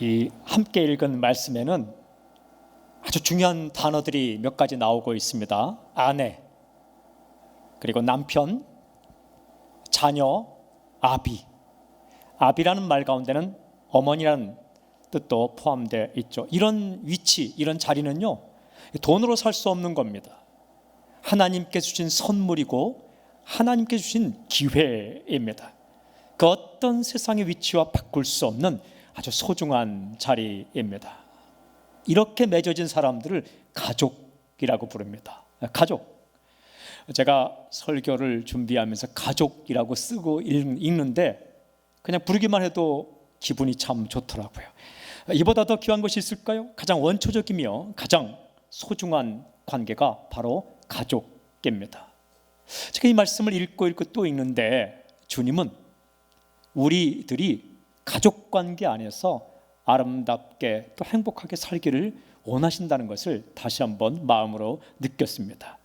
이 함께 읽은 말씀에는 아주 중요한 단어들이 몇 가지 나오고 있습니다. 아내, 그리고 남편, 자녀, 아비. 아비라는 말 가운데는 어머니라는 뜻도 포함되어 있죠. 이런 위치, 이런 자리는요, 돈으로 살 수 없는 겁니다. 하나님께 주신 선물이고 하나님께 주신 기회입니다. 그 어떤 세상의 위치와 바꿀 수 없는 아주 소중한 자리입니다. 이렇게 맺어진 사람들을 가족이라고 부릅니다. 가족. 제가 설교를 준비하면서 가족이라고 쓰고 읽는데 그냥 부르기만 해도 기분이 참 좋더라고요. 이보다 더 귀한 것이 있을까요? 가장 원초적이며 가장 소중한 관계가 바로 가족입니다. 제가 이 말씀을 읽고 또 읽는데 주님은 우리들이 가족관계 안에서 아름답게 또 행복하게 살기를 원하신다는 것을 다시 한번 마음으로 느꼈습니다.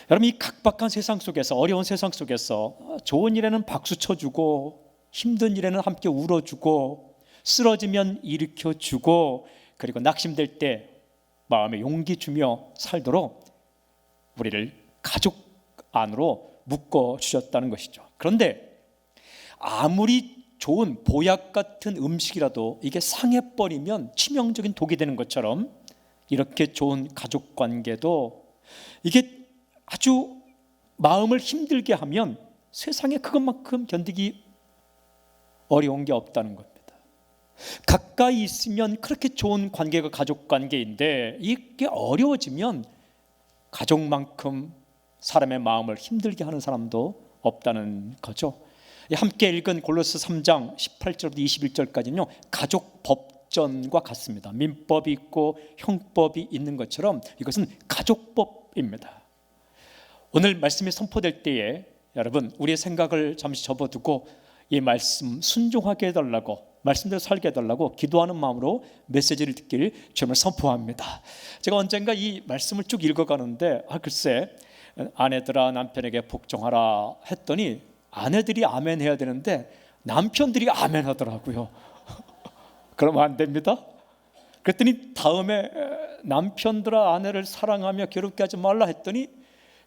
여러분, 이 각박한 세상 속에서, 어려운 세상 속에서 좋은 일에는 박수 쳐주고 힘든 일에는 함께 울어주고 쓰러지면 일으켜주고 그리고 낙심될 때 마음에 용기 주며 살도록 우리를 가족 안으로 묶어주셨다는 것이죠. 그런데 아무리 좋은 보약 같은 음식이라도 이게 상해버리면 치명적인 독이 되는 것처럼 이렇게 좋은 가족 관계도 이게 아주 마음을 힘들게 하면 세상에 그것만큼 견디기 어려운 게 없다는 겁니다. 가까이 있으면 그렇게 좋은 관계가 가족 관계인데 이게 어려워지면 가족만큼 사람의 마음을 힘들게 하는 사람도 없다는 거죠. 함께 읽은 골로새 3장 18절부터 21절까지는요 가족 법전과 같습니다. 민법이 있고 형법이 있는 것처럼 이것은 가족법입니다. 오늘 말씀이 선포될 때에 여러분 우리의 생각을 잠시 접어두고 이 말씀 순종하게 해달라고, 말씀대로 살게 해달라고 기도하는 마음으로 메시지를 듣기를 주님을 선포합니다. 제가 언젠가 이 말씀을 쭉 읽어가는데 글쎄 아내들아 남편에게 복종하라 했더니 아내들이 아멘 해야 되는데 남편들이 아멘 하더라고요. 그러면 안 됩니다. 그랬더니 다음에 남편들아 아내를 사랑하며 괴롭게 하지 말라 했더니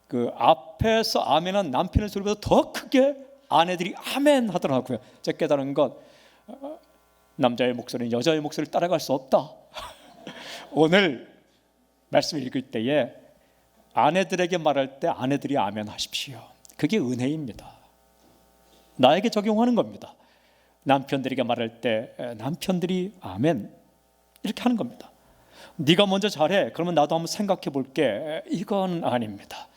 그 앞에서 아멘한 남편의 소리보다 더 크게 아내들이 아멘 하더라고요. 제가 깨달은 것, 남자의 목소리는 여자의 목소리를 따라갈 수 없다. 오늘 말씀을 읽을 때에 아내들에게 말할 때 아내들이 아멘 하십시오. 그게 은혜입니다. 나에게 적용하는 겁니다. 남편들에게 말할 때 남편들이 아멘 이렇게 하는 겁니다. 네가 먼저 잘해 그러면 나도 한번 생각해 볼게, 이건 아닙니다.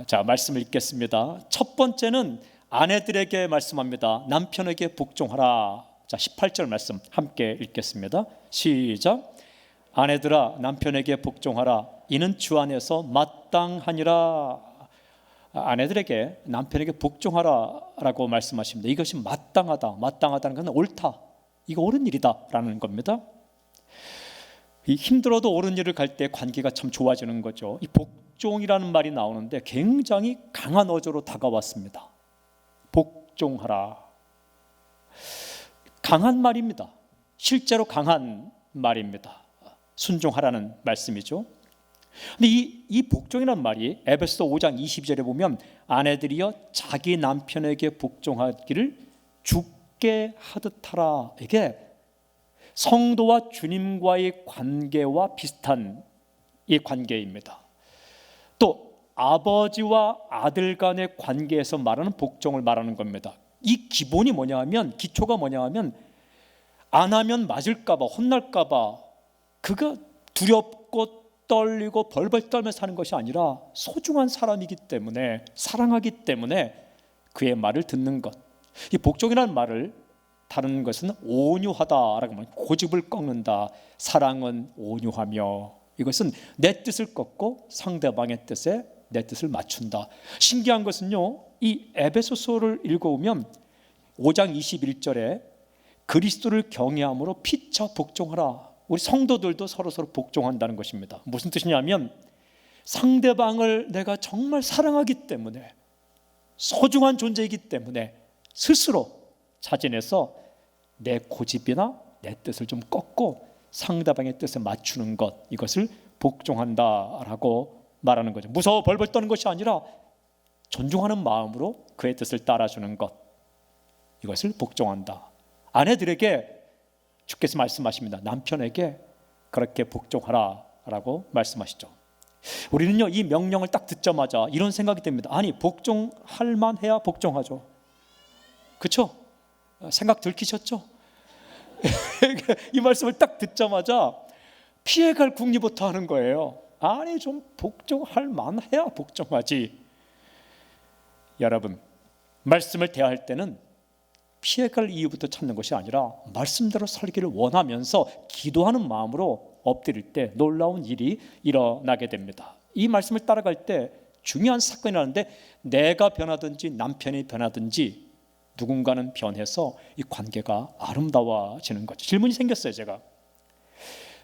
자, 말씀을 읽겠습니다. 첫 번째는 아내들에게 말씀합니다. 남편에게 복종하라. 자, 18절 말씀 함께 읽겠습니다. 시작. 아내들아 남편에게 복종하라. 이는 주 안에서 마땅하니라. 아내들에게 남편에게 복종하라라고 말씀하십니다. 이것이 마땅하다. 마땅하다는 것은 옳다. 이거 옳은 일이다라는 겁니다. 이 힘들어도 옳은 일을 갈 때 관계가 참 좋아지는 거죠. 이 복종이라는 말이 나오는데 굉장히 강한 어조로 다가왔습니다. 복종하라. 강한 말입니다. 실제로 강한 말입니다. 순종하라는 말씀이죠. 근데 이 복종이라는 말이 에베소 5장 22절에 보면 아내들이여 자기 남편에게 복종하기를 주께 하듯 하라. 이게 성도와 주님과의 관계와 비슷한 이 관계입니다. 또 아버지와 아들 간의 관계에서 말하는 복종을 말하는 겁니다. 이 기본이 뭐냐 하면, 기초가 뭐냐 하면 안 하면 맞을까 봐, 혼날까 봐 그가 두렵고 떨리고 벌벌 떨면서 사는 것이 아니라 소중한 사람이기 때문에, 사랑하기 때문에 그의 말을 듣는 것. 이 복종이라는 말을 다른 것은 온유하다라고 하면 고집을 꺾는다. 사랑은 온유하며, 이것은 내 뜻을 꺾고 상대방의 뜻에 내 뜻을 맞춘다. 신기한 것은요, 이 에베소서를 읽어보면 5장 21절에 그리스도를 경외함으로 피차 복종하라. 우리 성도들도 서로서로 복종한다는 것입니다. 무슨 뜻이냐면 상대방을 내가 정말 사랑하기 때문에, 소중한 존재이기 때문에 스스로 자진해서 내 고집이나 내 뜻을 좀 꺾고 상대방의 뜻에 맞추는 것, 이것을 복종한다라고 말하는 거죠. 무서워 벌벌 떠는 것이 아니라 존중하는 마음으로 그의 뜻을 따라주는 것, 이것을 복종한다. 아내들에게 주께서 말씀하십니다. 남편에게 그렇게 복종하라라고 말씀하시죠. 우리는요, 이 명령을 딱 듣자마자 이런 생각이 듭니다. 아니, 복종할 만해야 복종하죠. 그렇죠? 생각 들키셨죠? 이 말씀을 딱 듣자마자 피해갈 궁리부터 하는 거예요. 아니, 좀 복종할 만해야 복종하지. 여러분, 말씀을 대할 때는 피해갈 이유부터 찾는 것이 아니라 말씀대로 살기를 원하면서 기도하는 마음으로 엎드릴 때 놀라운 일이 일어나게 됩니다. 이 말씀을 따라갈 때 중요한 사건이 나는데, 내가 변하든지 남편이 변하든지 누군가는 변해서 이 관계가 아름다워지는 거죠. 질문이 생겼어요. 제가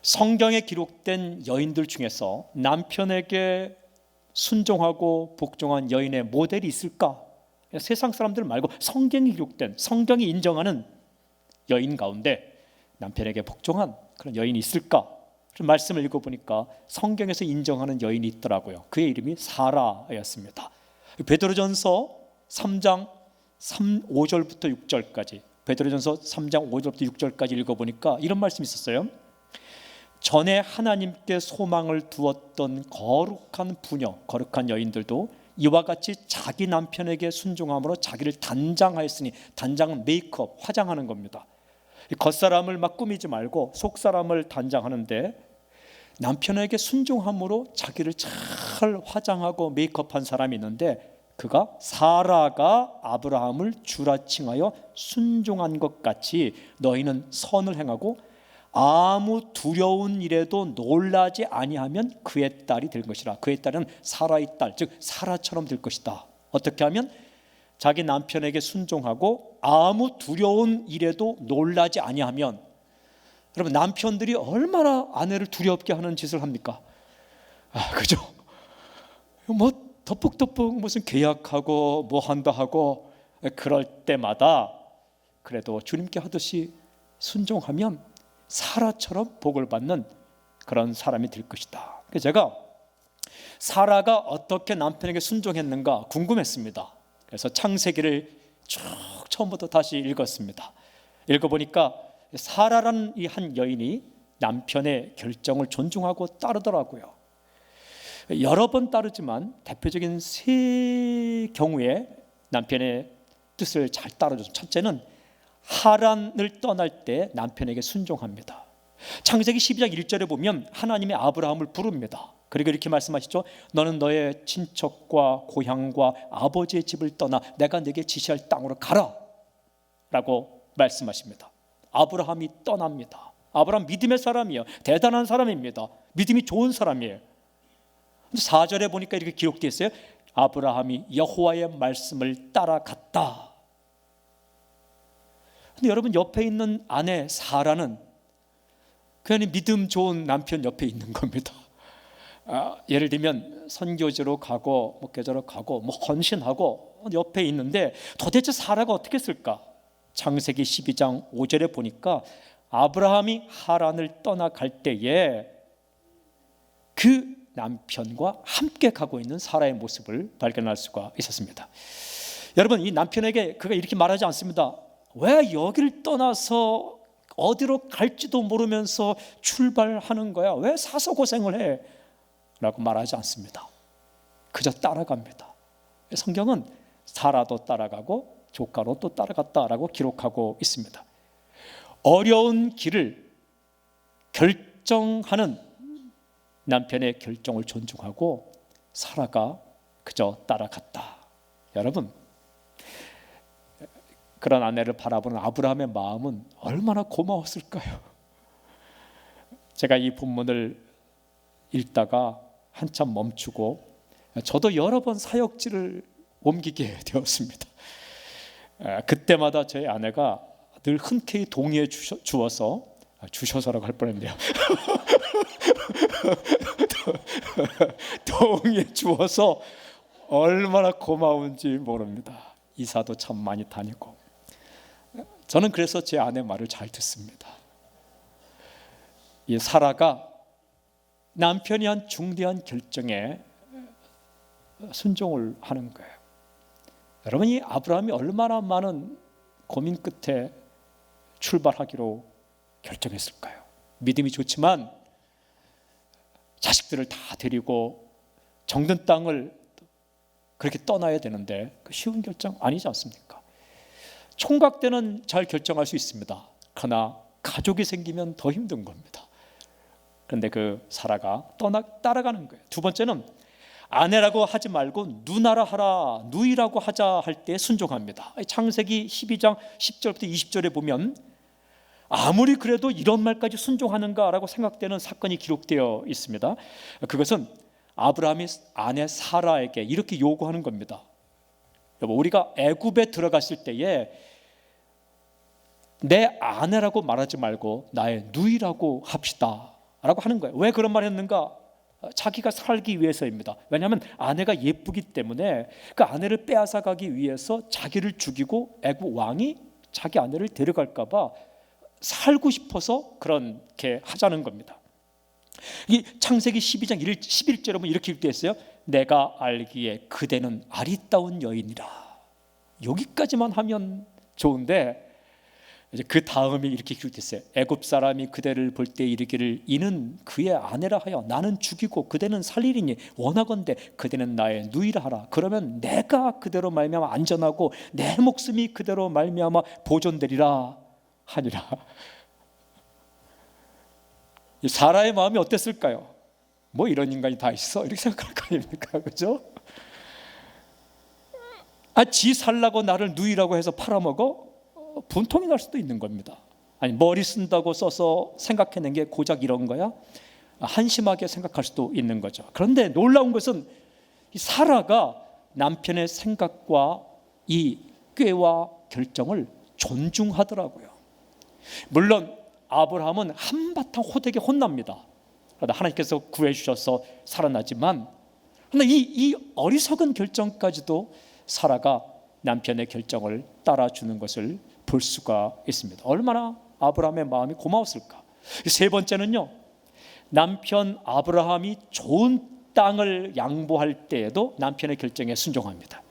성경에 기록된 여인들 중에서 남편에게 순종하고 복종한 여인의 모델이 있을까? 세상 사람들 말고 성경이 기록된, 성경이 인정하는 여인 가운데 남편에게 복종한 그런 여인이 있을까? 그런 말씀을 읽어보니까 성경에서 인정하는 여인이 있더라고요. 그의 이름이 사라였습니다. 베드로전서 3장 5절부터 6절까지, 베드로전서 3장 5절부터 6절까지 읽어보니까 이런 말씀이 있었어요. 전에 하나님께 소망을 두었던 거룩한 부녀, 거룩한 여인들도 이와 같이 자기 남편에게 순종함으로 자기를 단장하였으니, 단장은 메이크업, 화장하는 겁니다. 겉사람을 막 꾸미지 말고 속사람을 단장하는데, 남편에게 순종함으로 자기를 잘 화장하고 메이크업한 사람이 있는데, 그가 사라가 아브라함을 주라 칭하여 순종한 것 같이 너희는 선을 행하고 아무 두려운 일에도 놀라지 아니하면 그의 딸이 될 것이라. 그의 딸은 사라의 딸, 즉 사라처럼 될 것이다. 어떻게 하면? 자기 남편에게 순종하고 아무 두려운 일에도 놀라지 아니하면. 여러분, 남편들이 얼마나 아내를 두렵게 하는 짓을 합니까? 그죠? 뭐 덮벅덮벅 무슨 계약하고 뭐 한다 하고, 그럴 때마다 그래도 주님께 하듯이 순종하면 사라처럼 복을 받는 그런 사람이 될 것이다. 그래서 제가 사라가 어떻게 남편에게 순종했는가 궁금했습니다. 그래서 창세기를 쭉 처음부터 다시 읽었습니다. 읽어보니까 사라라는 이 한 여인이 남편의 결정을 존중하고 따르더라고요. 여러 번 따르지만 대표적인 세 경우에 남편의 뜻을 잘 따라줘서, 첫째는 하란을 떠날 때 남편에게 순종합니다. 창세기 12장 1절에 보면 하나님이 아브라함을 부릅니다. 그리고 이렇게 말씀하시죠. 너는 너의 친척과 고향과 아버지의 집을 떠나 내가 네게 지시할 땅으로 가라 라고 말씀하십니다. 아브라함이 떠납니다. 아브라함 믿음의 사람이에요. 대단한 사람입니다. 믿음이 좋은 사람이에요. 4절에 보니까 이렇게 기록되어 있어요. 아브라함이 여호와의 말씀을 따라갔다. 근데 여러분, 옆에 있는 아내 사라는 그냥 믿음 좋은 남편 옆에 있는 겁니다. 예를 들면 선교지로 가고 목회자로 가고 뭐 헌신하고 옆에 있는데, 도대체 사라가 어떻게 했을까? 창세기 12장 5절에 보니까 아브라함이 하란을 떠나갈 때에 그 남편과 함께 가고 있는 사라의 모습을 발견할 수가 있었습니다. 여러분, 이 남편에게 그가 이렇게 말하지 않습니다. 왜 여기를 떠나서 어디로 갈지도 모르면서 출발하는 거야? 왜 사서 고생을 해? 라고 말하지 않습니다. 그저 따라갑니다. 성경은 사라도 따라가고 조카로 또 따라갔다라고 기록하고 있습니다. 어려운 길을 결정하는 남편의 결정을 존중하고 사라가 그저 따라갔다. 여러분, 그런 아내를 바라보는 아브라함의 마음은 얼마나 고마웠을까요? 제가 이 본문을 읽다가 한참 멈추고, 저도 여러 번 사역지를 옮기게 되었습니다. 그때마다 저희 아내가 늘 흔쾌히 동의해 주셔서라고 할 뻔했네요. 동의해 주어서 얼마나 고마운지 모릅니다. 이사도 참 많이 다니고. 저는 그래서 제 아내 말을 잘 듣습니다. 이 사라가 남편이 한 중대한 결정에 순종을 하는 거예요. 여러분, 이 아브라함이 얼마나 많은 고민 끝에 출발하기로 결정했을까요? 믿음이 좋지만 자식들을 다 데리고 정든 땅을 그렇게 떠나야 되는데 그 쉬운 결정 아니지 않습니까? 총각 때는 잘 결정할 수 있습니다. 그러나 가족이 생기면 더 힘든 겁니다. 그런데 그 사라가 따라가는 거예요. 두 번째는 아내라고 하지 말고 누나라 하라, 누이라고 하자 할 때 순종합니다. 창세기 12장 10절부터 20절에 보면 아무리 그래도 이런 말까지 순종하는가라고 생각되는 사건이 기록되어 있습니다. 그것은 아브라함이 아내 사라에게 이렇게 요구하는 겁니다. 여보, 우리가 애굽에 들어갔을 때에 내 아내라고 말하지 말고 나의 누이라고 합시다 라고 하는 거예요. 왜 그런 말 했는가? 자기가 살기 위해서입니다. 왜냐하면 아내가 예쁘기 때문에 그 아내를 빼앗아 가기 위해서 자기를 죽이고 애굽 왕이 자기 아내를 데려갈까 봐 살고 싶어서 그렇게 하자는 겁니다. 이 창세기 12장 11절에 보면 이렇게 기록되어 있어요. 내가 알기에 그대는 아리따운 여인이라. 여기까지만 하면 좋은데 이제 그 다음에 이렇게 기록됐어요. 애굽 사람이 그대를 볼 때 이르기를 이는 그의 아내라 하여 나는 죽이고 그대는 살리리니 원하건대 그대는 나의 누이라 하라. 그러면 내가 그대로 말미암아 안전하고 내 목숨이 그대로 말미암아 보존되리라 하니라. 사라의 마음이 어땠을까요? 뭐 이런 인간이 다 있어? 이렇게 생각할 거 아닙니까? 그죠? 지 살라고 나를 누이라고 해서 팔아먹어? 분통이 날 수도 있는 겁니다. 아니, 머리 쓴다고 써서 생각해낸 게 고작 이런 거야? 한심하게 생각할 수도 있는 거죠. 그런데 놀라운 것은 이 사라가 남편의 생각과 이 꾀와 결정을 존중하더라고요. 물론 아브라함은 한바탕 호되게 혼납니다. 그러다 하나님께서 구해주셔서 살아나지만, 그런데 이 어리석은 결정까지도 사라가 남편의 결정을 따라주는 것을 볼 수가 있습니다. 얼마나 아브라함의 마음이 고마웠을까. 세 번째는요, 남편 아브라함이 좋은 땅을 양보할 때에도 남편의 결정에 순종합니다.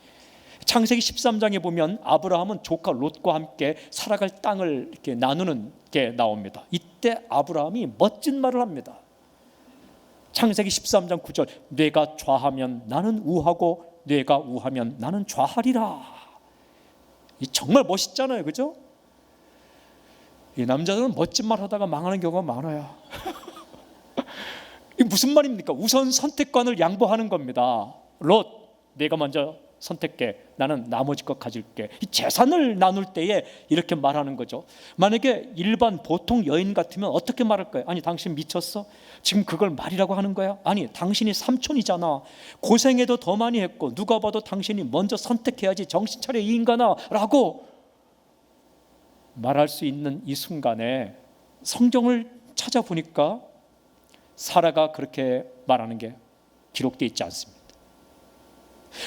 창세기 13장에 보면 아브라함은 조카 롯과 함께 살아갈 땅을 이렇게 나누는 게 나옵니다. 이때 아브라함이 멋진 말을 합니다. 창세기 13장 9절 뇌가 좌하면 나는 우하고 뇌가 우하면 나는 좌하리라. 정말 멋있잖아요, 그죠? 이 남자들은 멋진 말 하다가 망하는 경우가 많아요. 이게 무슨 말입니까? 우선 선택권을 양보하는 겁니다. 롯, 내가 먼저 선택해. 나는 나머지 것 가질게. 이 재산을 나눌 때에 이렇게 말하는 거죠. 만약에 일반 보통 여인 같으면 어떻게 말할까요? 아니, 당신 미쳤어? 지금 그걸 말이라고 하는 거야? 아니, 당신이 삼촌이잖아. 고생해도 더 많이 했고 누가 봐도 당신이 먼저 선택해야지. 정신 차려 이 인간아 라고 말할 수 있는 이 순간에 성경을 찾아보니까 사라가 그렇게 말하는 게 기록되어 있지 않습니다.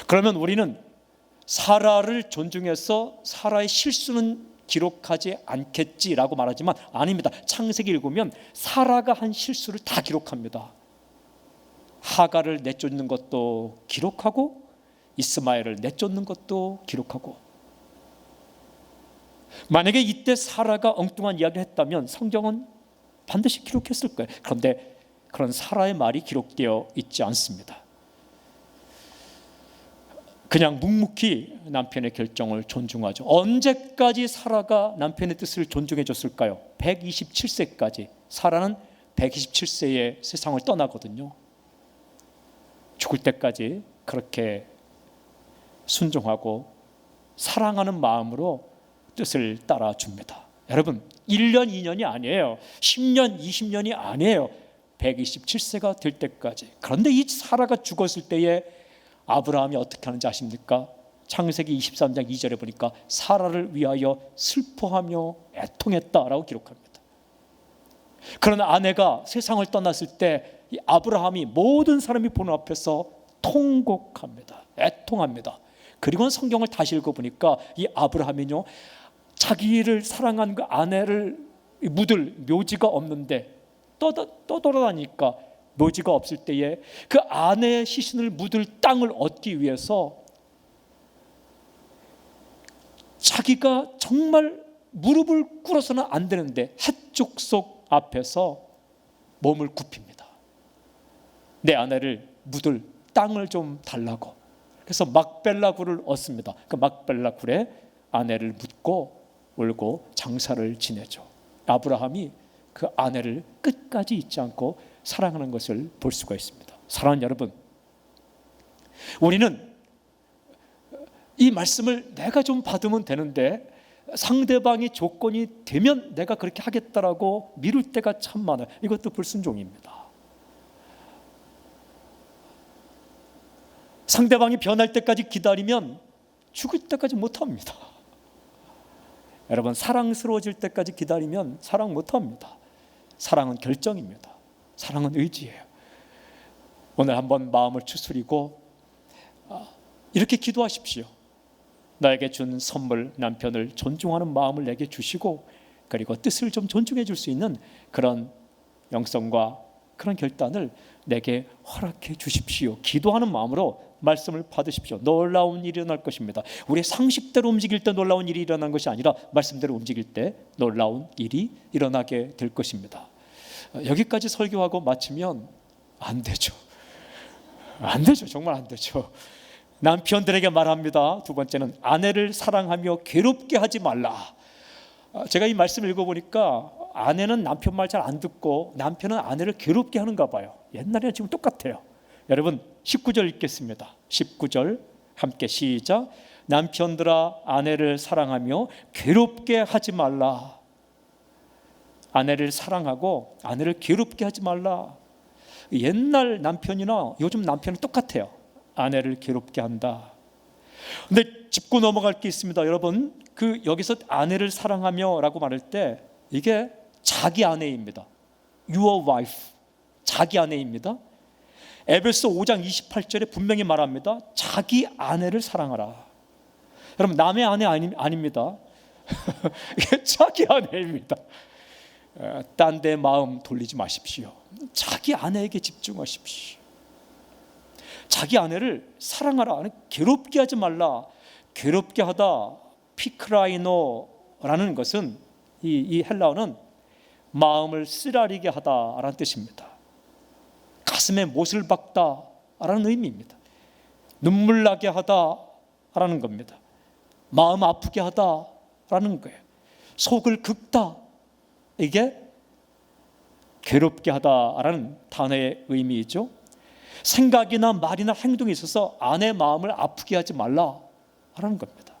그러면 우리는 사라를 존중해서 사라의 실수는 기록하지 않겠지라고 말하지만 아닙니다. 창세기 읽으면 사라가 한 실수를 다 기록합니다. 하갈을 내쫓는 것도 기록하고 이스마엘을 내쫓는 것도 기록하고. 만약에 이때 사라가 엉뚱한 이야기를 했다면 성경은 반드시 기록했을 거예요. 그런데 그런 사라의 말이 기록되어 있지 않습니다. 그냥 묵묵히 남편의 결정을 존중하죠. 언제까지 사라가 남편의 뜻을 존중해 줬을까요? 127세까지. 사라는 127세에 세상을 떠나거든요. 죽을 때까지 그렇게 순종하고 사랑하는 마음으로 뜻을 따라줍니다. 여러분, 1년 2년이 아니에요. 10년 20년이 아니에요. 127세가 될 때까지. 그런데 이 사라가 죽었을 때에 아브라함이 어떻게 하는지 아십니까? 창세기 23장 2절에 보니까 사라를 위하여 슬퍼하며 애통했다라고 기록합니다. 그러나 아내가 세상을 떠났을 때 이 아브라함이 모든 사람이 보는 앞에서 통곡합니다. 애통합니다. 그리고 성경을 다시 읽어보니까 이 아브라함이요, 자기를 사랑한 그 아내를 묻을 묘지가 없는데 떠돌아다니니까 묘지가 없을 때에 그 아내의 시신을 묻을 땅을 얻기 위해서 자기가 정말 무릎을 꿇어서는 안 되는데 햇족속 앞에서 몸을 굽힙니다. 내 아내를 묻을 땅을 좀 달라고. 그래서 막벨라 굴을 얻습니다. 그 막벨라 굴에 아내를 묻고 울고 장사를 지내죠. 아브라함이 그 아내를 끝까지 잊지 않고 사랑하는 것을 볼 수가 있습니다. 사랑하는 여러분, 우리는 이 말씀을 내가 좀 받으면 되는데 상대방이 조건이 되면 내가 그렇게 하겠다라고 미룰 때가 참 많아요. 이것도 불순종입니다. 상대방이 변할 때까지 기다리면 죽을 때까지 못합니다. 여러분, 사랑스러워질 때까지 기다리면 사랑 못합니다. 사랑은 결정입니다. 사랑은 의지예요. 오늘 한번 마음을 추스리고 이렇게 기도하십시오. 나에게 준 선물 남편을 존중하는 마음을 내게 주시고, 그리고 뜻을 좀 존중해 줄 수 있는 그런 영성과 그런 결단을 내게 허락해 주십시오. 기도하는 마음으로 말씀을 받으십시오. 놀라운 일이 일어날 것입니다. 우리의 상식대로 움직일 때 놀라운 일이 일어난 것이 아니라 말씀대로 움직일 때 놀라운 일이 일어나게 될 것입니다. 여기까지 설교하고 마치면 안 되죠. 안 되죠. 정말 안 되죠. 남편들에게 말합니다. 두 번째는 아내를 사랑하며 괴롭게 하지 말라. 제가 이 말씀을 읽어보니까 아내는 남편 말 잘 안 듣고 남편은 아내를 괴롭게 하는가 봐요. 옛날이랑 지금 똑같아요. 여러분, 19절 읽겠습니다. 19절 함께 시작. 남편들아 아내를 사랑하며 괴롭게 하지 말라. 아내를 사랑하고 아내를 괴롭게 하지 말라. 옛날 남편이나 요즘 남편은 똑같아요. 아내를 괴롭게 한다. 근데 짚고 넘어갈 게 있습니다. 여러분, 여기서 아내를 사랑하며 라고 말할 때 이게 자기 아내입니다. Your wife, 자기 아내입니다. 에베소 5장 28절에 분명히 말합니다. 자기 아내를 사랑하라. 여러분, 남의 아내 아닙니다. 이게 자기 아내입니다. 딴 데 마음 돌리지 마십시오. 자기 아내에게 집중하십시오. 자기 아내를 사랑하라. 괴롭게 하지 말라. 괴롭게 하다, 피크라이노라는 것은 이 헬라어는 마음을 쓰라리게 하다라는 뜻입니다. 가슴에 못을 박다라는 의미입니다. 눈물 나게 하다라는 겁니다. 마음 아프게 하다라는 거예요. 속을 긁다, 이게 괴롭게 하다라는 단어의 의미이죠. 생각이나 말이나 행동에 있어서 아내의 마음을 아프게 하지 말라라는 겁니다.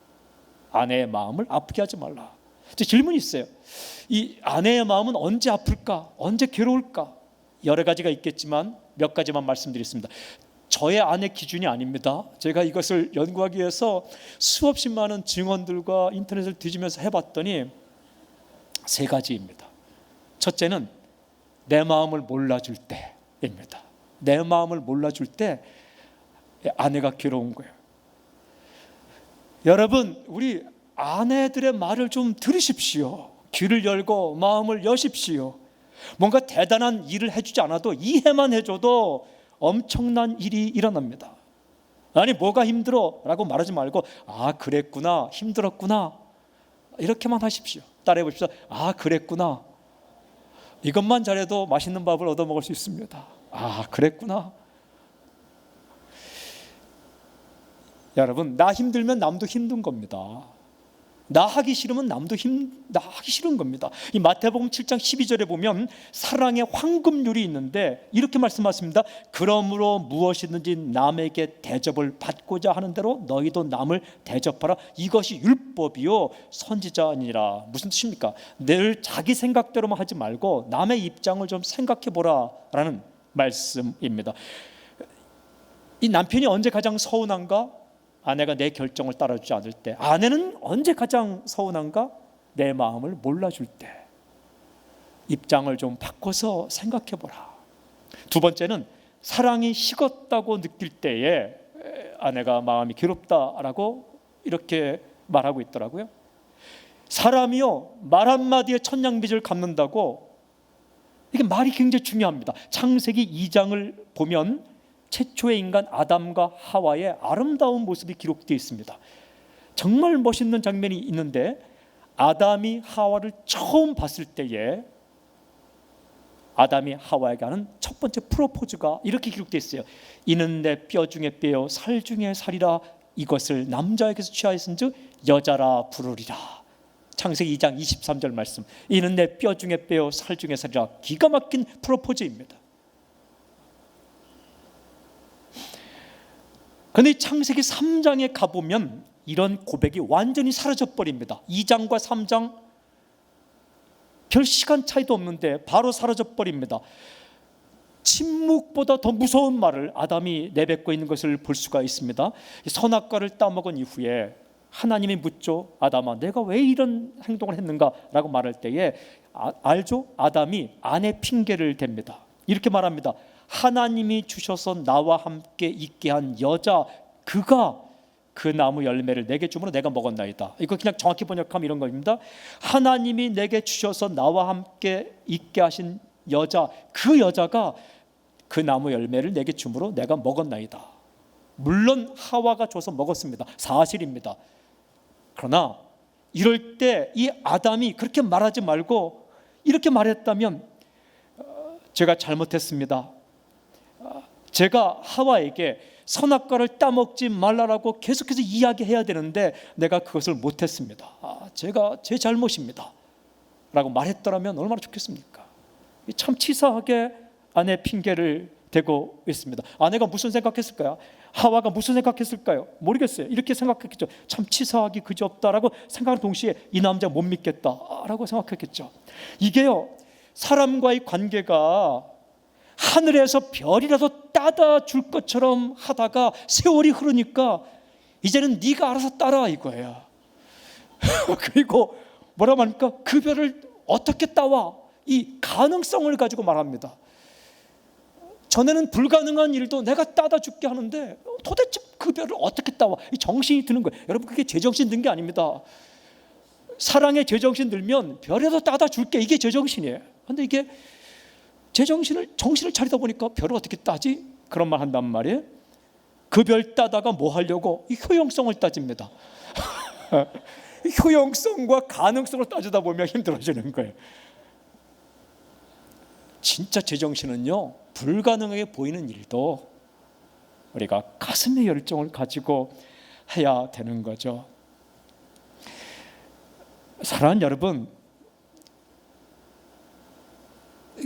아내의 마음을 아프게 하지 말라. 질문이 있어요. 이 아내의 마음은 언제 아플까? 언제 괴로울까? 여러 가지가 있겠지만 몇 가지만 말씀드리겠습니다. 저의 아내 기준이 아닙니다. 제가 이것을 연구하기 위해서 수없이 많은 증언들과 인터넷을 뒤지면서 해봤더니 세 가지입니다. 첫째는 내 마음을 몰라줄 때입니다. 내 마음을 몰라줄 때 아내가 괴로운 거예요. 여러분, 우리 아내들의 말을 좀 들으십시오. 귀를 열고 마음을 여십시오. 뭔가 대단한 일을 해주지 않아도 이해만 해줘도 엄청난 일이 일어납니다. 아니, 뭐가 힘들어? 라고 말하지 말고, 아, 그랬구나, 힘들었구나, 이렇게만 하십시오. 따라해 봅시다. 아, 그랬구나. 이것만 잘해도 맛있는 밥을 얻어 먹을 수 있습니다. 아, 그랬구나. 여러분, 나 힘들면 남도 힘든 겁니다. 나 하기 싫으면 남도 나 하기 싫은 겁니다. 이 마태복음 7장 12절에 보면 사랑의 황금률이 있는데 이렇게 말씀하십니다. 그러므로 무엇이든지 남에게 대접을 받고자 하는 대로 너희도 남을 대접하라. 이것이 율법이요 선지자니라. 무슨 뜻입니까? 늘 자기 생각대로만 하지 말고 남의 입장을 좀 생각해 보라 라는 말씀입니다. 이 남편이 언제 가장 서운한가? 아내가 내 결정을 따라주지 않을 때. 아내는 언제 가장 서운한가? 내 마음을 몰라줄 때. 입장을 좀 바꿔서 생각해 보라. 두 번째는 사랑이 식었다고 느낄 때에 아내가 마음이 괴롭다라고 이렇게 말하고 있더라고요. 사람이요, 말 한마디에 천냥빚을 갚는다고 이게 말이 굉장히 중요합니다. 창세기 2장을 보면 최초의 인간 아담과 하와의 아름다운 모습이 기록되어 있습니다. 정말 멋있는 장면이 있는데, 아담이 하와를 처음 봤을 때에 아담이 하와에게 하는 첫 번째 프로포즈가 이렇게 기록되어 있어요. 이는 내 뼈 중에 뼈요 살 중에 살이라, 이것을 남자에게서 취하였은즉 여자라 부르리라. 창세기 2장 23절 말씀. 이는 내 뼈 중에 뼈요 살 중에 살이라. 기가 막힌 프로포즈입니다. 그런데 창세기 3장에 가보면 이런 고백이 완전히 사라져버립니다. 2장과 3장 별 시간 차이도 없는데 바로 사라져버립니다. 침묵보다 더 무서운 말을 아담이 내뱉고 있는 것을 볼 수가 있습니다. 선악과를 따먹은 이후에 하나님이 묻죠. 아담아, 내가 왜 이런 행동을 했는가? 라고 말할 때에 알죠? 아담이 아내 핑계를 댑니다. 이렇게 말합니다. 하나님이 주셔서 나와 함께 있게 한 여자, 그가 그 나무 열매를 내게 주므로 내가 먹었나이다. 이거 그냥 정확히 번역하면 이런 겁니다. 하나님이 내게 주셔서 나와 함께 있게 하신 여자, 그 여자가 그 나무 열매를 내게 주므로 내가 먹었나이다. 물론 하와가 줘서 먹었습니다. 사실입니다. 그러나 이럴 때 이 아담이 그렇게 말하지 말고 이렇게 말했다면, 제가 잘못했습니다. 제가 하와에게 선악과를 따먹지 말라라고 계속해서 이야기해야 되는데 내가 그것을 못했습니다. 제가 제 잘못입니다 라고 말했더라면 얼마나 좋겠습니까? 참 치사하게 아내 핑계를 대고 있습니다. 아내가 무슨 생각했을까요? 하와가 무슨 생각했을까요? 모르겠어요. 이렇게 생각했겠죠. 참 치사하기 그지없다라고 생각하는 동시에 이 남자 못 믿겠다라고 생각했겠죠. 이게요, 사람과의 관계가 하늘에서 별이라도 따다 줄 것처럼 하다가 세월이 흐르니까 이제는 네가 알아서 따라 이거예요. 그리고 뭐라고 합니까? 그 별을 어떻게 따와? 이 가능성을 가지고 말합니다. 전에는 불가능한 일도 내가 따다 줄게 하는데 도대체 그 별을 어떻게 따와? 이 정신이 드는 거예요. 여러분, 그게 제정신 든 게 아닙니다. 사랑에 제정신 들면 별에도 따다 줄게, 이게 제정신이에요. 그런데 이게 정신을 차리다 보니까 별을 어떻게 따지? 그런 말 한단 말이에요. 그 별 따다가 뭐 하려고? 이 효용성을 따집니다. 효용성과 가능성을 따지다 보면 힘들어지는 거예요. 진짜 제정신은요, 불가능하게 보이는 일도 우리가 가슴의 열정을 가지고 해야 되는 거죠. 사랑하는 여러분,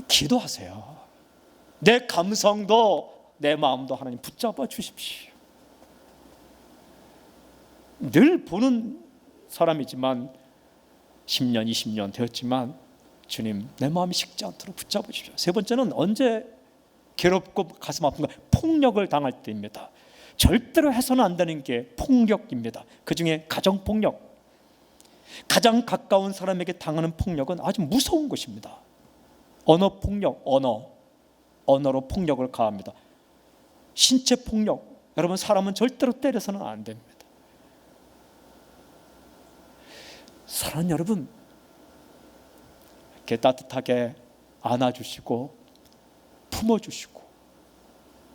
기도하세요. 내 감성도 내 마음도 하나님 붙잡아 주십시오. 늘 보는 사람이지만 10년 20년 되었지만 주님, 내 마음이 식지 않도록 붙잡아 주십시오. 세 번째는 언제 괴롭고 가슴 아픈가? 폭력을 당할 때입니다. 절대로 해서는 안 되는 게 폭력입니다. 그중에 가정폭력, 가장 가까운 사람에게 당하는 폭력은 아주 무서운 것입니다. 언어폭력, 언어로 폭력을 가합니다. 신체폭력, 여러분, 사람은 절대로 때려서는 안 됩니다. 사랑하는 여러분, 이렇게 따뜻하게 안아주시고 품어주시고,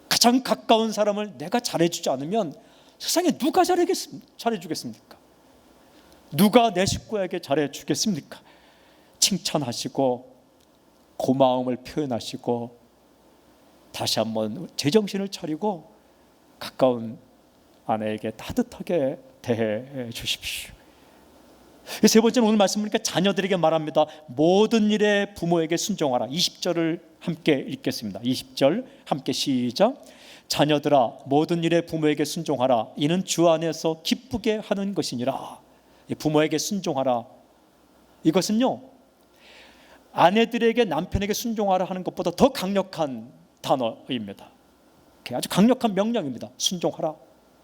가장 가까운 사람을 내가 잘해주지 않으면 세상에 누가 잘해주겠습니까? 누가 내 식구에게 잘해주겠습니까? 칭찬하시고 고마움을 표현하시고 다시 한번 제정신을 차리고 가까운 아내에게 따뜻하게 대해 주십시오. 세 번째는 오늘 말씀 보니까 자녀들에게 말합니다. 모든 일에 부모에게 순종하라. 20절을 함께 읽겠습니다. 20절 함께 시작. 자녀들아, 모든 일에 부모에게 순종하라. 이는 주 안에서 기쁘게 하는 것이니라. 부모에게 순종하라. 이것은요, 아내들에게 남편에게 순종하라 하는 것보다 더 강력한 단어입니다. 아주 강력한 명령입니다. 순종하라.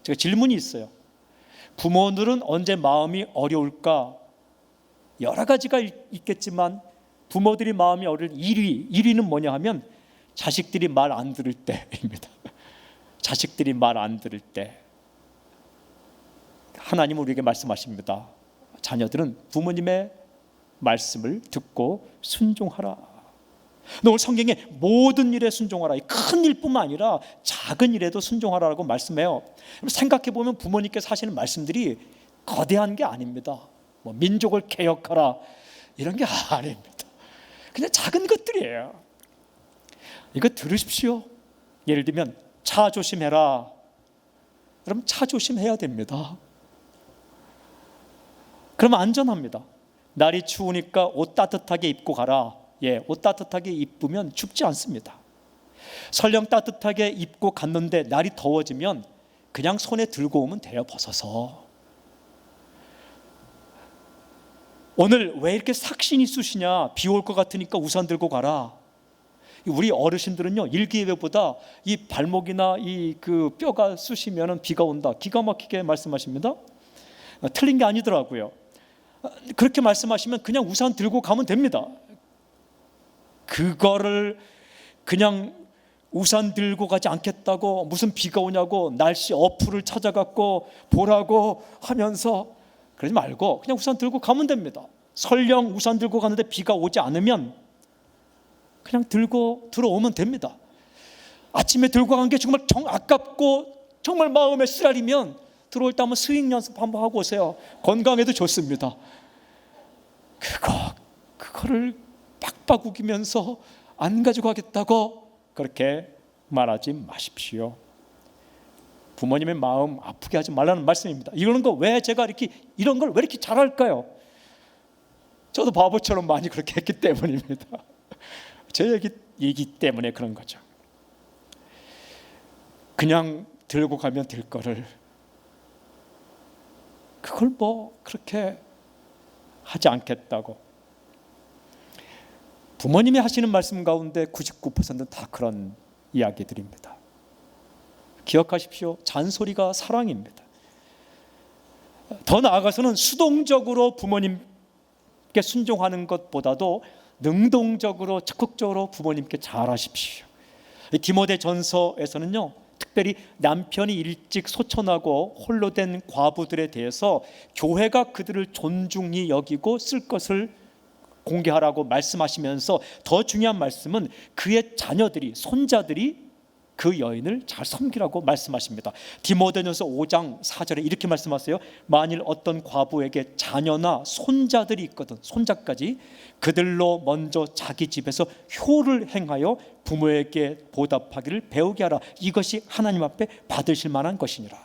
제가 질문이 있어요. 부모들은 언제 마음이 어려울까? 여러 가지가 있겠지만 부모들이 마음이 어려울 1위는 뭐냐 하면 자식들이 말 안 들을 때입니다. 자식들이 말 안 들을 때 하나님은 우리에게 말씀하십니다. 자녀들은 부모님의 말씀을 듣고 순종하라. 오늘 성경에 모든 일에 순종하라, 큰 일뿐만 아니라 작은 일에도 순종하라고 말씀해요. 생각해보면 부모님께서 하시는 말씀들이 거대한 게 아닙니다. 뭐 민족을 개혁하라 이런 게 아닙니다. 그냥 작은 것들이에요. 이거 들으십시오. 예를 들면 차 조심해라. 그럼 차 조심해야 됩니다. 그러면 안전합니다. 날이 추우니까 옷 따뜻하게 입고 가라. 옷 따뜻하게 입으면 춥지 않습니다. 설령 따뜻하게 입고 갔는데 날이 더워지면 그냥 손에 들고 오면 돼요. 벗어서. 오늘 왜 이렇게 삭신이 쑤시냐? 비 올 것 같으니까 우산 들고 가라. 우리 어르신들은요, 일기예보보다 이 발목이나 이 그 뼈가 쑤시면 비가 온다, 기가 막히게 말씀하십니다. 틀린 게 아니더라고요. 그렇게 말씀하시면 그냥 우산 들고 가면 됩니다. 그거를 그냥 우산 들고 가지 않겠다고 무슨 비가 오냐고 날씨 어플을 찾아갖고 보라고 하면서 그러지 말고 그냥 우산 들고 가면 됩니다. 설령 우산 들고 가는데 비가 오지 않으면 그냥 들고 들어오면 됩니다. 아침에 들고 간 게 정말 아깝고 정말 마음에 쓰라리면 들어올 때 한번 스윙 연습 한번 하고 오세요. 건강에도 좋습니다. 그거를 빡빡 우기면서 안 가지고 가겠다고 그렇게 말하지 마십시오. 부모님의 마음 아프게 하지 말라는 말씀입니다. 이런 거 왜 제가 이런 걸 왜 이렇게 잘할까요? 저도 바보처럼 많이 그렇게 했기 때문입니다. 제 얘기 때문에 그런 거죠. 그냥 들고 가면 될 거를 그걸 뭐 그렇게 하지 않겠다고. 부모님이 하시는 말씀 가운데 99%는 다 그런 이야기들입니다. 기억하십시오. 잔소리가 사랑입니다. 더 나아가서는 수동적으로 부모님께 순종하는 것보다도 능동적으로 적극적으로 부모님께 잘하십시오. 디모데전서에서는요, 특별히 남편이 일찍 소천하고 홀로 된 과부들에 대해서 교회가 그들을 존중히 여기고 쓸 것을 공개하라고 말씀하시면서 더 중요한 말씀은 그의 자녀들이, 손자들이 그 여인을 잘 섬기라고 말씀하십니다. 디모데전서 5장 4절에 이렇게 말씀하세요. 만일 어떤 과부에게 자녀나 손자들이 있거든, 손자까지, 그들로 먼저 자기 집에서 효를 행하여 부모에게 보답하기를 배우게 하라. 이것이 하나님 앞에 받으실 만한 것이니라.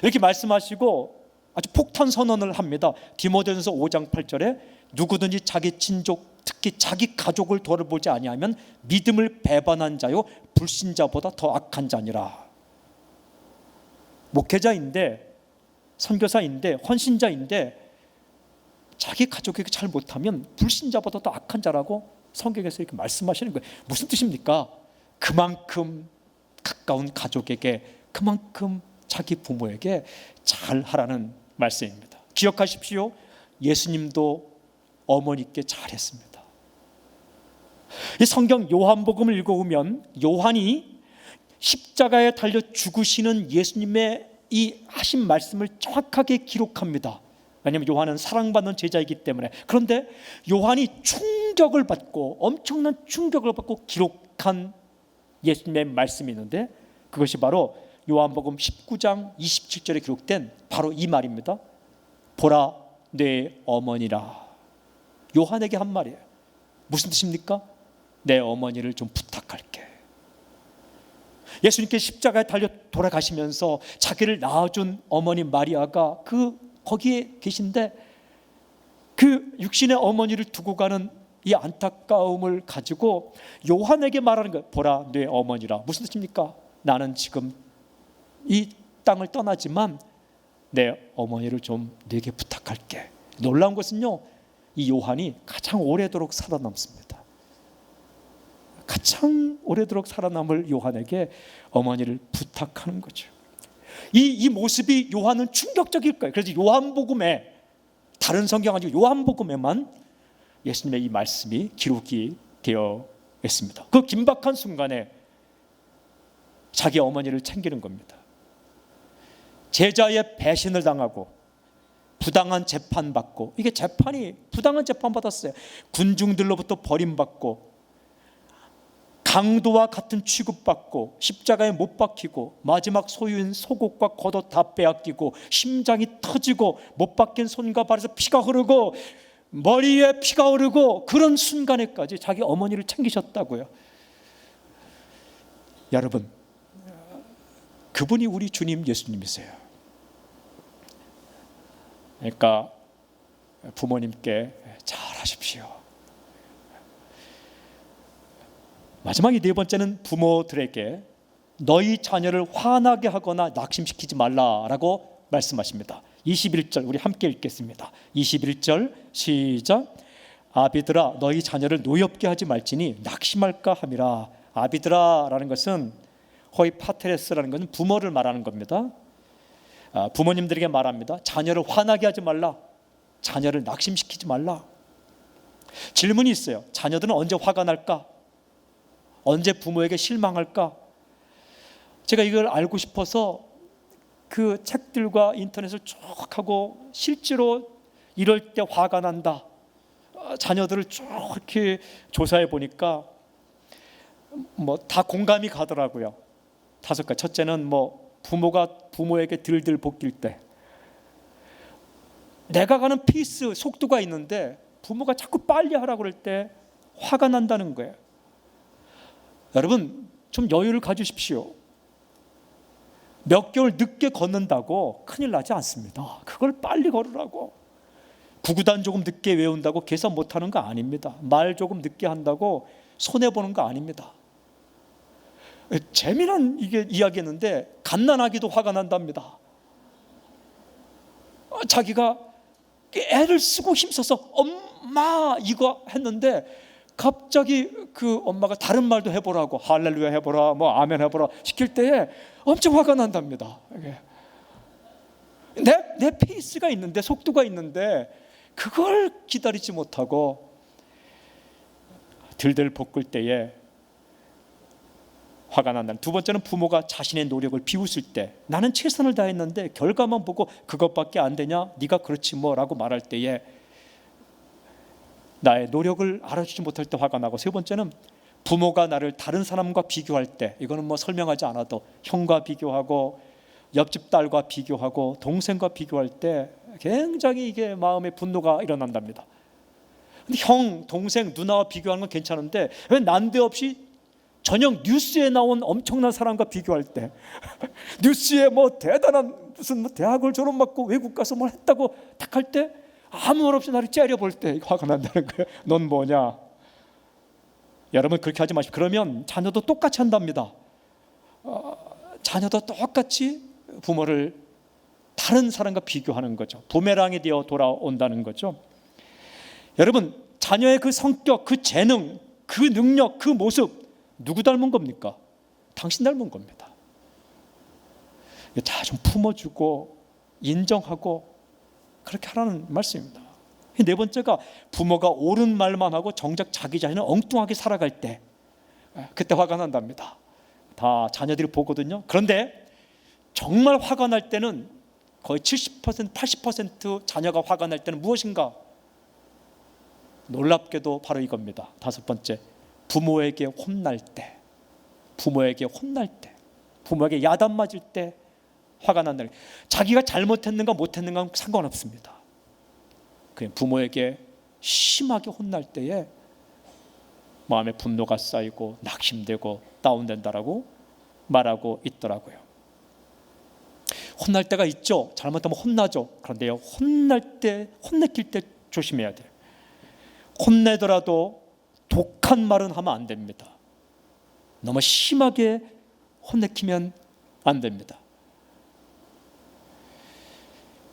이렇게 말씀하시고 아주 폭탄 선언을 합니다. 디모데전서 5장 8절에 누구든지 자기 친족, 특히 자기 가족을 돌보지 아니하면 믿음을 배반한 자요 불신자보다 더 악한 자니라. 목회자인데, 선교사인데, 헌신자인데 자기 가족에게 잘 못하면 불신자보다 더 악한 자라고 성경에서 이렇게 말씀하시는 거예요. 무슨 뜻입니까? 그만큼 가까운 가족에게, 그만큼 자기 부모에게 잘하라는 말씀입니다. 기억하십시오. 예수님도 어머니께 잘했습니다. 이 성경 요한복음을 읽어보면 요한이 십자가에 달려 죽으시는 예수님의 이 하신 말씀을 정확하게 기록합니다. 왜냐하면 요한은 사랑받는 제자이기 때문에. 그런데 요한이 충격을 받고, 엄청난 충격을 받고 기록한 예수님의 말씀이 있는데 그것이 바로 요한복음 19장 27절에 기록된 바로 이 말입니다. 보라 내 어머니라. 요한에게 한 말이에요. 무슨 뜻입니까? 내 어머니를 좀 부탁할게. 예수님께 십자가에 달려 돌아가시면서 자기를 낳아준 어머니 마리아가 거기에 계신데 그 육신의 어머니를 두고 가는 이 안타까움을 가지고 요한에게 말하는 거예요. 보라 내 어머니라. 무슨 뜻입니까? 나는 지금 이 땅을 떠나지만 내 어머니를 좀 내게 부탁할게. 놀라운 것은요, 이 요한이 가장 오래도록 살아남습니다. 가장 오래도록 살아남을 요한에게 어머니를 부탁하는 거죠. 이 모습이 요한은 충격적일 거예요. 그래서 요한복음에, 다른 성경 아니고 요한복음에만 예수님의 이 말씀이 기록이 되어 있습니다. 그 긴박한 순간에 자기 어머니를 챙기는 겁니다. 제자의 배신을 당하고 부당한 재판받고, 이게 재판이 부당한 재판 받았어요. 군중들로부터 버림받고 강도와 같은 취급받고 십자가에 못 박히고 마지막 소유인 속옷과 겉옷 다 빼앗기고 심장이 터지고 못 박힌 손과 발에서 피가 흐르고 머리에 피가 흐르고 그런 순간에까지 자기 어머니를 챙기셨다고요. 여러분, 그분이 우리 주님 예수님이세요. 그러니까 부모님께 잘하십시오. 마지막에 네 번째는 부모들에게 너희 자녀를 화나게 하거나 낙심시키지 말라라고 말씀하십니다. 21절 우리 함께 읽겠습니다. 21절 시작. 아비들아 너희 자녀를 노엽게 하지 말지니 낙심할까 함이라. 아비들아라는 것은 호이 파테레스라는 것은 부모를 말하는 겁니다. 부모님들에게 말합니다. 자녀를 화나게 하지 말라. 자녀를 낙심시키지 말라. 질문이 있어요. 자녀들은 언제 화가 날까? 언제 부모에게 실망할까? 제가 이걸 알고 싶어서 그 책들과 인터넷을 쭉 하고 실제로 이럴 때 화가 난다, 자녀들을 쭉 이렇게 조사해 보니까 뭐 다 공감이 가더라고요. 5가지. 첫째는 뭐 부모가 부모에게 들들 볶일 때, 내가 가는 페이스 속도가 있는데 부모가 자꾸 빨리 하라고 그럴 때 화가 난다는 거예요. 여러분 좀 여유를 가지십시오. 몇 개월 늦게 걷는다고 큰일 나지 않습니다. 그걸 빨리 걸으라고. 구구단 조금 늦게 외운다고 계산 못하는 거 아닙니다. 말 조금 늦게 한다고 손해보는 거 아닙니다. 재미난 이야기였는데 갓난아기도 화가 난답니다. 자기가 애를 쓰고 힘써서 엄마 이거 했는데 갑자기 그 엄마가 다른 말도 해보라고, 할렐루야 해보라, 뭐 아멘 해보라 시킬 때에 엄청 화가 난답니다. 내 페이스가 있는데, 속도가 있는데 그걸 기다리지 못하고 들들 볶을 때에 화가 난다. 두 번째는 부모가 자신의 노력을 비웃을 때, 나는 최선을 다했는데 결과만 보고 그것밖에 안 되냐, 네가 그렇지 뭐 라고 말할 때에 나의 노력을 알아주지 못할 때 화가 나고, 세 번째는 부모가 나를 다른 사람과 비교할 때, 이거는 뭐 설명하지 않아도 형과 비교하고 옆집 딸과 비교하고 동생과 비교할 때 굉장히 이게 마음에 분노가 일어난답니다. 근데 형, 동생, 누나와 비교하는 건 괜찮은데 왜 난데없이 저녁 뉴스에 나온 엄청난 사람과 비교할 때 뉴스에 뭐 대단한 무슨 뭐 대학을 졸업받고 외국 가서 뭘 했다고 딱 할 때 아무 말 없이 나를 째려볼 때 화가 난다는 거예요. 넌 뭐냐? 여러분 그렇게 하지 마십시오. 그러면 자녀도 똑같이 한답니다. 자녀도 똑같이 부모를 다른 사람과 비교하는 거죠. 부메랑이 되어 돌아온다는 거죠. 여러분 자녀의 그 성격, 그 재능, 그 능력, 그 모습 누구 닮은 겁니까? 당신 닮은 겁니다. 다 좀 품어주고 인정하고 그렇게 하라는 말씀입니다. 네 번째가 부모가 옳은 말만 하고 정작 자기 자신은 엉뚱하게 살아갈 때, 그때 화가 난답니다. 다 자녀들이 보거든요. 그런데 정말 화가 날 때는 거의 70%, 80% 자녀가 화가 날 때는 무엇인가? 놀랍게도 바로 이겁니다. 5번째, 부모에게 혼날 때, 부모에게 혼날 때, 부모에게 야단 맞을 때 화가 난다. 자기가 잘못했는가 못했는가 상관없습니다. 그냥 부모에게 심하게 혼날 때에 마음에 분노가 쌓이고 낙심되고 다운된다라고 말하고 있더라고요. 혼날 때가 있죠. 잘못하면 혼나죠. 그런데요, 혼날 때, 혼내킬 때 조심해야 돼요. 혼내더라도 독한 말은 하면 안 됩니다. 너무 심하게 혼내키면 안 됩니다.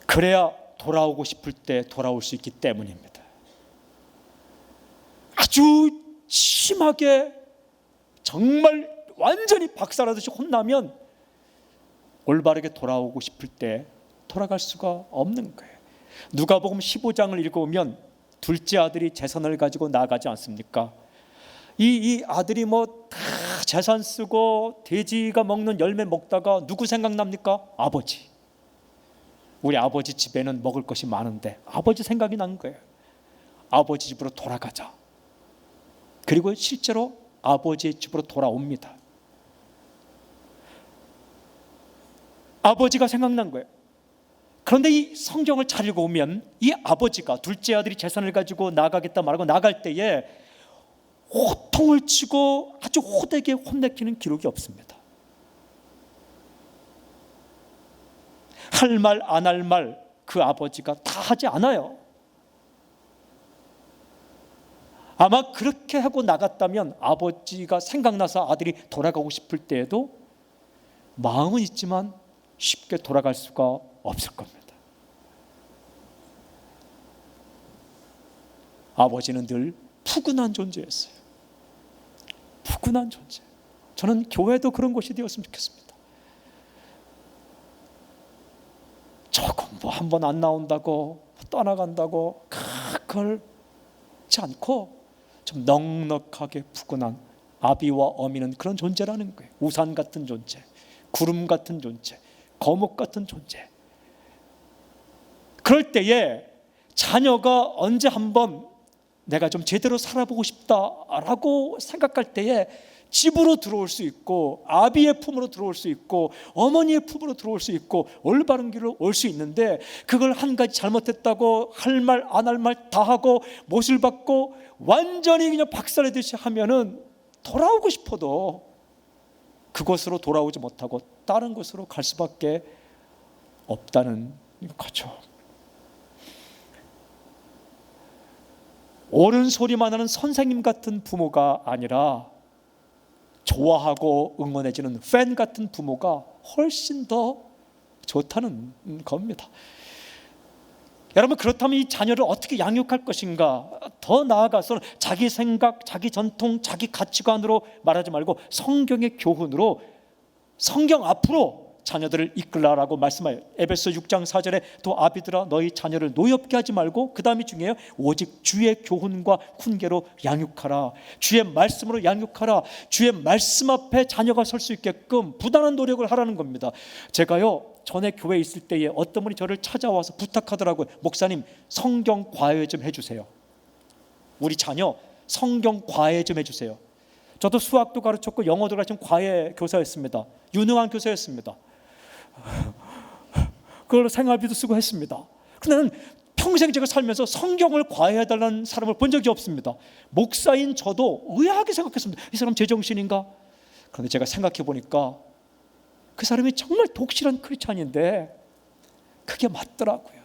그래야 돌아오고 싶을 때 돌아올 수 있기 때문입니다. 아주 심하게 정말 완전히 박살나듯이 혼나면 올바르게 돌아오고 싶을 때 돌아갈 수가 없는 거예요. 누가복음 15장을 읽어보면 둘째 아들이 재산을 가지고 나가지 않습니까? 이 아들이 뭐 다 재산 쓰고 돼지가 먹는 열매 먹다가 누구 생각납니까? 아버지. 우리 아버지 집에는 먹을 것이 많은데 아버지 생각이 난 거예요. 아버지 집으로 돌아가자. 그리고 실제로 아버지의 집으로 돌아옵니다. 아버지가 생각난 거예요. 그런데 이 성경을 잘 읽어보면 이 아버지가 둘째 아들이 재산을 가지고 나가겠다 말하고 나갈 때에 호통을 치고 아주 호되게 혼내키는 기록이 없습니다. 할 말 안 할 말 그 아버지가 다 하지 않아요. 아마 그렇게 하고 나갔다면 아버지가 생각나서 아들이 돌아가고 싶을 때에도 마음은 있지만 쉽게 돌아갈 수가 없을 겁니다. 아버지는 늘 푸근한 존재였어요. 푸근한 존재. 저는 교회도 그런 곳이 되었으면 좋겠습니다. 조금 뭐 한 번 안 나온다고 떠나간다고 그걸지 않고 좀 넉넉하게 푸근한 아비와 어미는 그런 존재라는 거예요. 우산 같은 존재, 구름 같은 존재, 거목 같은 존재. 그럴 때에 자녀가 언제 한번 내가 좀 제대로 살아보고 싶다라고 생각할 때에 집으로 들어올 수 있고 아비의 품으로 들어올 수 있고 어머니의 품으로 들어올 수 있고 올바른 길로 올 수 있는데 그걸 한 가지 잘못했다고 할 말 안 할 말 다 하고 못을 받고 완전히 그냥 박살내듯이 하면은 돌아오고 싶어도 그곳으로 돌아오지 못하고 다른 곳으로 갈 수밖에 없다는 거죠. 옳은 소리만 하는 선생님 같은 부모가 아니라 좋아하고 응원해주는 팬 같은 부모가 훨씬 더 좋다는 겁니다. 여러분, 그렇다면 이 자녀를 어떻게 양육할 것인가? 더 나아가서 자기 생각, 자기 전통, 자기 가치관으로 말하지 말고 성경의 교훈으로 성경 앞으로 자녀들을 이끌라라고 말씀하여 에베소 6장 4절에 또 아비들아 너희 자녀를 노엽게 하지 말고 그 다음이 중요해요. 오직 주의 교훈과 훈계로 양육하라. 주의 말씀으로 양육하라. 주의 말씀 앞에 자녀가 설 수 있게끔 부단한 노력을 하라는 겁니다. 제가요 전에 교회에 있을 때에 어떤 분이 저를 찾아와서 부탁하더라고요. 목사님 성경 과외 좀 해주세요. 우리 자녀 성경 과외 좀 해주세요. 저도 수학도 가르쳤고 영어도 가르친 과외 교사였습니다. 유능한 교사였습니다. 그걸로 생활비도 쓰고 했습니다. 근데 나는 평생 제가 살면서 성경을 과외해달라는 사람을 본 적이 없습니다. 목사인 저도 의아하게 생각했습니다. 이 사람 제정신인가? 그런데 제가 생각해 보니까 그 사람이 정말 독실한 크리스찬인데 그게 맞더라고요.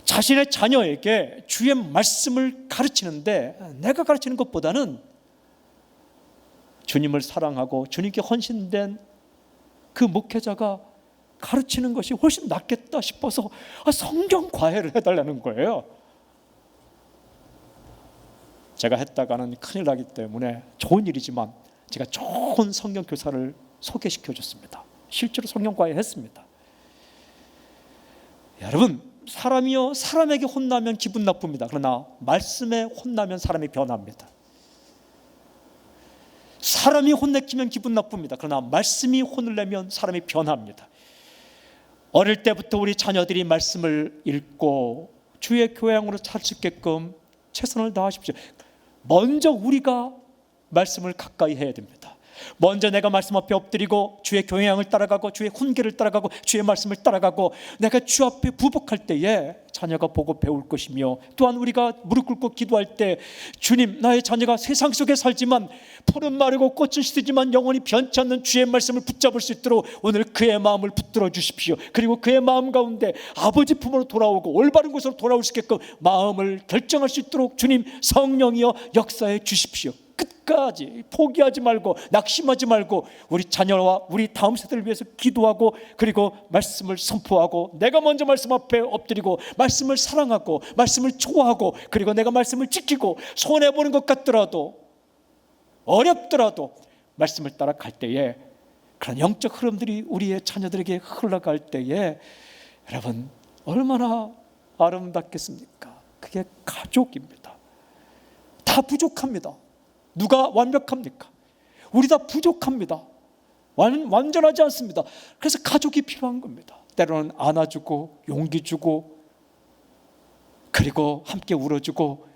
자신의 자녀에게 주의 말씀을 가르치는데 내가 가르치는 것보다는 주님을 사랑하고 주님께 헌신된 그 목회자가 가르치는 것이 훨씬 낫겠다 싶어서 성경 과외를 해달라는 거예요. 제가 했다가는 큰일 나기 때문에 좋은 일이지만 제가 좋은 성경 교사를 소개시켜줬습니다. 실제로 성경 과외 했습니다. 여러분, 사람이요 사람에게 혼나면 기분 나쁩니다. 그러나 말씀에 혼나면 사람이 변합니다. 사람이 혼내키면 기분 나쁩니다. 그러나 말씀이 혼을 내면 사람이 변합니다. 어릴 때부터 우리 자녀들이 말씀을 읽고 주의 교양으로 살 수 있게끔 최선을 다하십시오. 먼저 우리가 말씀을 가까이 해야 됩니다. 먼저 내가 말씀 앞에 엎드리고 주의 교양을 따라가고 주의 훈계를 따라가고 주의 말씀을 따라가고 내가 주 앞에 부복할 때에 자녀가 보고 배울 것이며, 또한 우리가 무릎 꿇고 기도할 때 주님 나의 자녀가 세상 속에 살지만 푸른 마르고 꽃은 시들지만 영원히 변치 않는 주의 말씀을 붙잡을 수 있도록 오늘 그의 마음을 붙들어 주십시오. 그리고 그의 마음 가운데 아버지 품으로 돌아오고 올바른 곳으로 돌아올 수 있게끔 마음을 결정할 수 있도록 주님 성령이여 역사해 주십시오. 끝까지 포기하지 말고 낙심하지 말고 우리 자녀와 우리 다음 세대를 위해서 기도하고 그리고 말씀을 선포하고 내가 먼저 말씀 앞에 엎드리고 말씀을 사랑하고 말씀을 좋아하고 그리고 내가 말씀을 지키고 손해보는 것 같더라도 어렵더라도 말씀을 따라 갈 때에 그런 영적 흐름들이 우리의 자녀들에게 흘러갈 때에 여러분 얼마나 아름답겠습니까? 그게 가족입니다. 다 부족합니다. 누가 완벽합니까? 우리 다 부족합니다. 완전하지 않습니다. 그래서 가족이 필요한 겁니다. 때로는 안아주고 용기 주고 그리고 함께 울어주고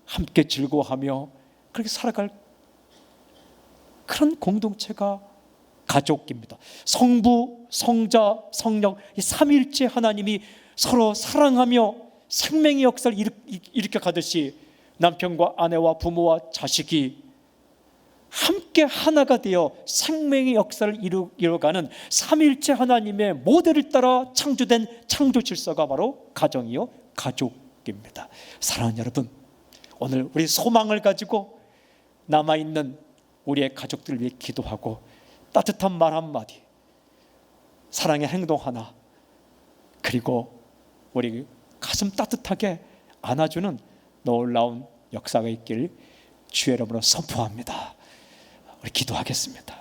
함께 즐거워하며 그렇게 살아갈 그런 공동체가 가족입니다. 성부, 성자, 성령 이 삼위일체 하나님이 서로 사랑하며 생명의 역사를 일으켜 가듯이 남편과 아내와 부모와 자식이 함께 하나가 되어 생명의 역사를 이루어가는 삼위일체 하나님의 모델을 따라 창조된 창조 질서가 바로 가정이요 가족입니다. 사랑하는 여러분, 오늘 우리 소망을 가지고 남아있는 우리의 가족들을 위해 기도하고 따뜻한 말 한마디, 사랑의 행동 하나, 그리고 우리 가슴 따뜻하게 안아주는 놀라운 역사가 있길 주의 이름으로 선포합니다. 우리 기도하겠습니다.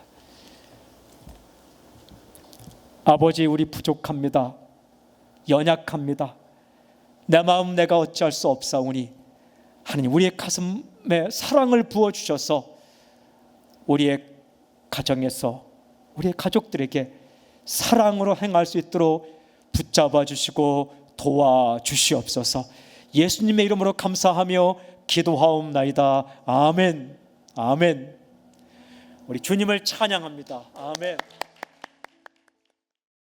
아버지, 우리 부족합니다. 연약합니다. 내 마음 내가 어찌할 수 없사오니 하나님, 우리의 가슴에 사랑을 부어주셔서 우리의 가정에서 우리의 가족들에게 사랑으로 행할 수 있도록 붙잡아 주시고 도와주시옵소서. 예수님의 이름으로 감사하며 기도하옵나이다. 아멘. 아멘. 우리 주님을 찬양합니다. 아멘.